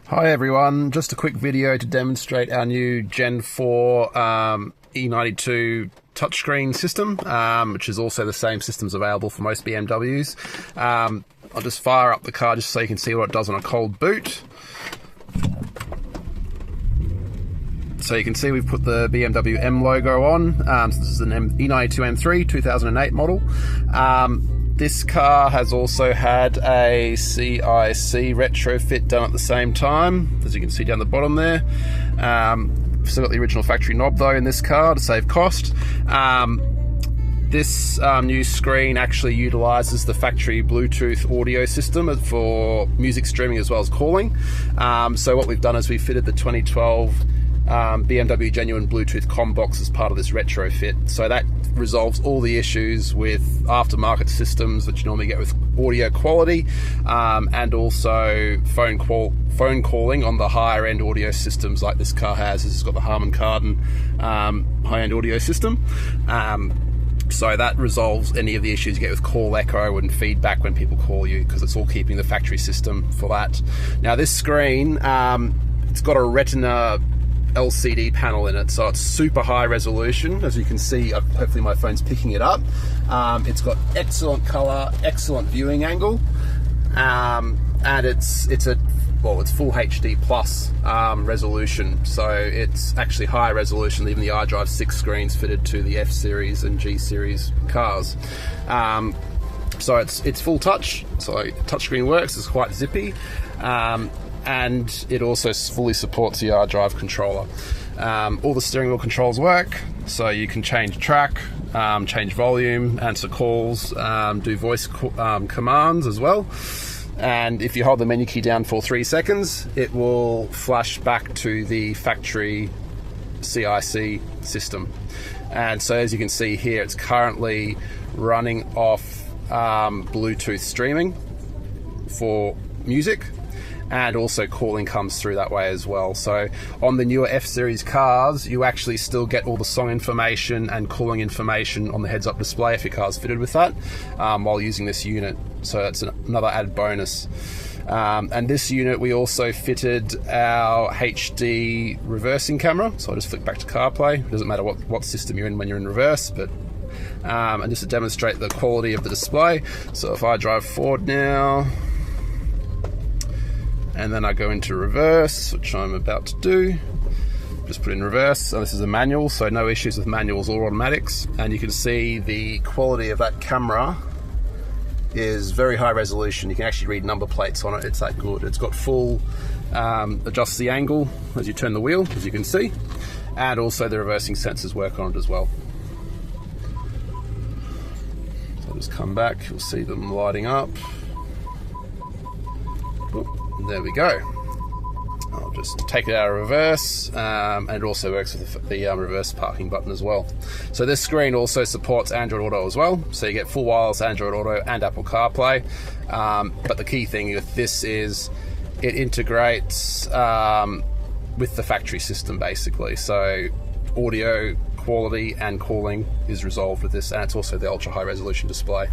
Hi everyone, just a quick video to demonstrate our new Gen 4 E9X touchscreen system, which is also the same systems available for most BMWs. I'll just fire up the car just so you can see what it does on a cold boot. So you can see we've put the BMW M logo on. So this is an E9X M3 2008 model. This car has also had a CIC retrofit done at the same time, as you can see down the bottom there. Still got the original factory knob though in this car to save cost. This new screen actually utilises the factory Bluetooth audio system for music streaming as well as calling. So what we've done is we fitted the 2012 BMW Genuine Bluetooth COM box as part of this retrofit. So that resolves all the issues with aftermarket systems that you normally get with audio quality, and also phone calling on the higher end audio systems like this car has. This has got the Harman Kardon high-end audio system. So that resolves any of the issues you get with call echo and feedback when people call you, because it's all keeping the factory system for that. Now this screen, it's got a Retina LCD panel in it, so it's super high resolution. As you can see, hopefully my phone's picking it up. It's got excellent color, excellent viewing angle, and it's full HD plus resolution, so it's actually higher resolution than even the iDrive 6 screens fitted to the F series and G series cars. So it's full touch, so touchscreen works. It's quite zippy. And it also fully supports the iDrive controller. All the steering wheel controls work, so you can change track, change volume, answer calls, do voice commands as well. And if you hold the menu key down for 3 seconds, it will flash back to the factory CIC system. And so as you can see here, it's currently running off Bluetooth streaming for music, and also calling comes through that way as well. So on the newer F-Series cars, you actually still get all the song information and calling information on the heads-up display if your car's fitted with that, while using this unit. So that's another added bonus. And this unit, we also fitted our HD reversing camera. So I'll just flick back to Carplay. It doesn't matter what system you're in when you're in reverse, but and just to demonstrate the quality of the display. So if I drive forward now, and then I go into reverse, which I'm about to do. Just put in reverse, and this is a manual, so no issues with manuals or automatics. And you can see the quality of that camera is very high resolution. You can actually read number plates on it, it's that good. It's got full, adjusts the angle as you turn the wheel, as you can see, and also the reversing sensors work on it as well. So I'll just come back, you'll see them lighting up. There we go. I'll just take it out of reverse, and it also works with the reverse parking button as well. So this screen also supports Android Auto as well, so you get full wireless Android Auto and Apple CarPlay. But the key thing with this is it integrates with the factory system basically. So audio quality and calling is resolved with this, and it's also the ultra high resolution display.